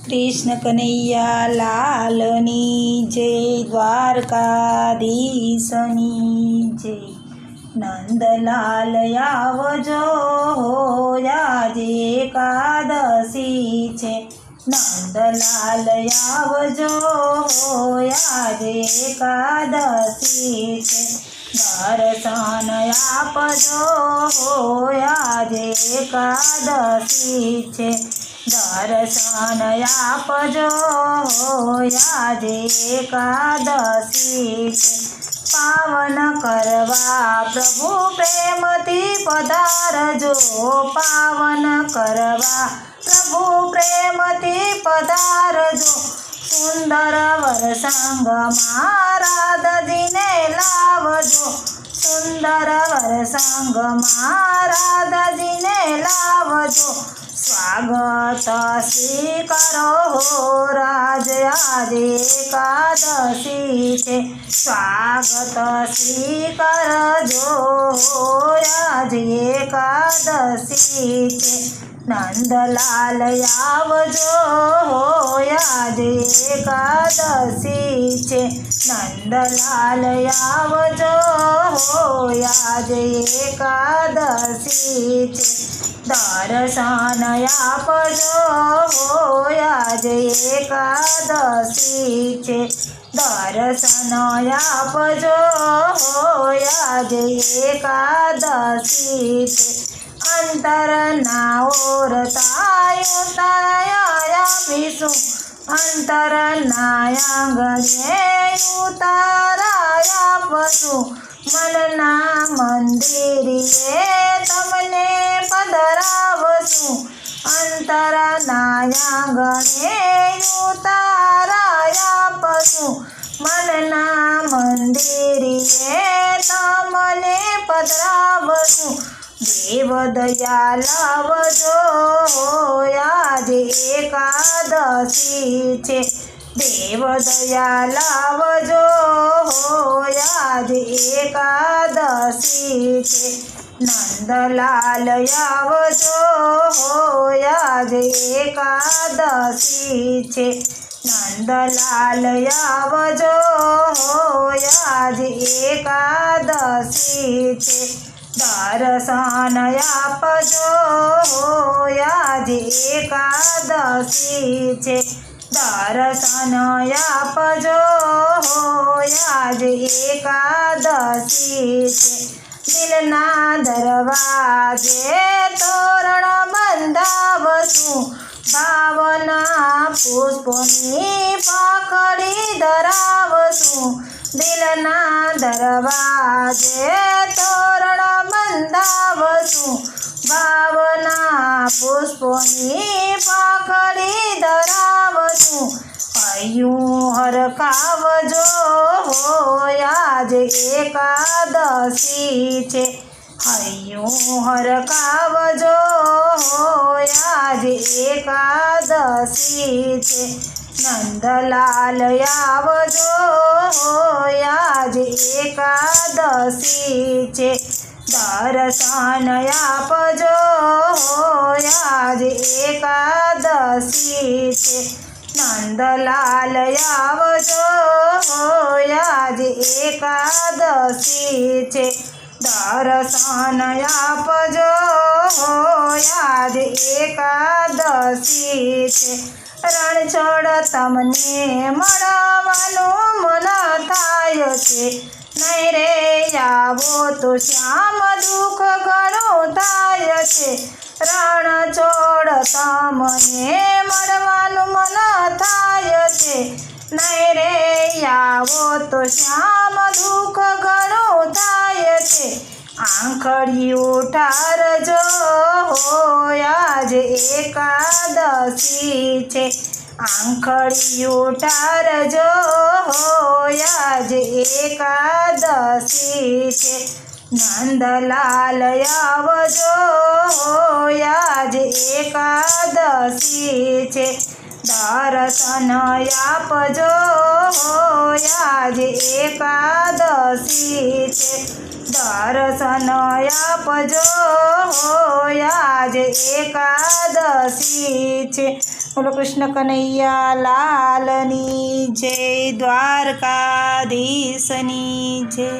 कृष्ण कन्हैया लालनी जय, द्वारकाधीशनी जय। नंदलाल आवजो આજે એકાદશી છે। નંદલાલ આવજો આજે એકાદશી છે। દર્શન આપજો આજે એકાદશી છે। દર્શન આપજો આજે એકાદશી છે। પાવન કરવા પ્રભુ પ્રેમથી પધારજો, પાવન કરવા પ્રભુ પ્રેમથી પધારજો। સુંદર વરસંગમાં રાધાજીને લાવજો, સુંદર વરસંગમાં રાધાજીને લાવજો। સ્વાગત સ્વીકારો રાજ આજે એકાદશી છે। સ્વાગત સ્વીકારજો આજે એકાદશી છે। નંદલાલ આવજો આજે એકાદશી છે। નંદલાલ આવજો આજે એકાદશી છે। દર્શન આપજો આજે એકાદશી છે। દર્શન આપજો આજે એકાદશી છે। અંતરના ઓરતાય આપીશું, અંતરના આંગણે ઉતારાય આપશું। મનના મંદિરે તમને પધરાવશું, અંતરના આંગણે ઉતારાય આપશું। મનના મંદિરે તમને પધરાવશું। દેવ દયા લાવજો આજે એકાદશી છે। દેવ દયા લાવજો આજે એકાદશી છે। નંદલાલ આવજો આજે એકાદશી છે। નંદલાલ આવજો આજે એકાદશી છે। દર્શન આપજો આજે એકાદશી છે। દર્શન આપજો આજે એકાદશી છે। દિલના દરવાજે તોરણ બંધાવશું, ભાવના પુષ્પોની પાંખડી ધરાવશું। દિલના દરવાજે તોરણ બંધાવશું, ભાવના પુષ્પોની પાંખડી ધરાવશું। હૈયું હરખાવજો આજે એકાદશી છે। હૈયું હરખાવજો આજે એકાદશી છે। નંદલાલ આવજો આજે એકાદશી છે। દર્શન આપજો આજે એકાદશી છે। નંદલાલ આવજો આજે એકાદશી છે। દર્શન આપજો આજે એકાદશી છે। રણછોડ તમને મળવાનું મન થાય છે, નહીં રે આવો તો શ્યામ દુઃખ ઘણું થાય છે। રણછોડ તમને મળવાનું મન થાય છે, નહીં રે આવો તો શ્યામ દુઃખ ઘણું થાય છે। આંખડી ઉઠારજો આજે એકાદશી છે। આંખડી ઉઠારજો આજે એકાદશી છે। નંદલાલ આવજો આજે એકાદશી છે। દર્શન આપજો આજે એકાદશી છે દર્શન આપજો આજે એકાદશી છે બોલો કૃષ્ણ કનૈયા લાલની જય દ્વારકાધીશની જય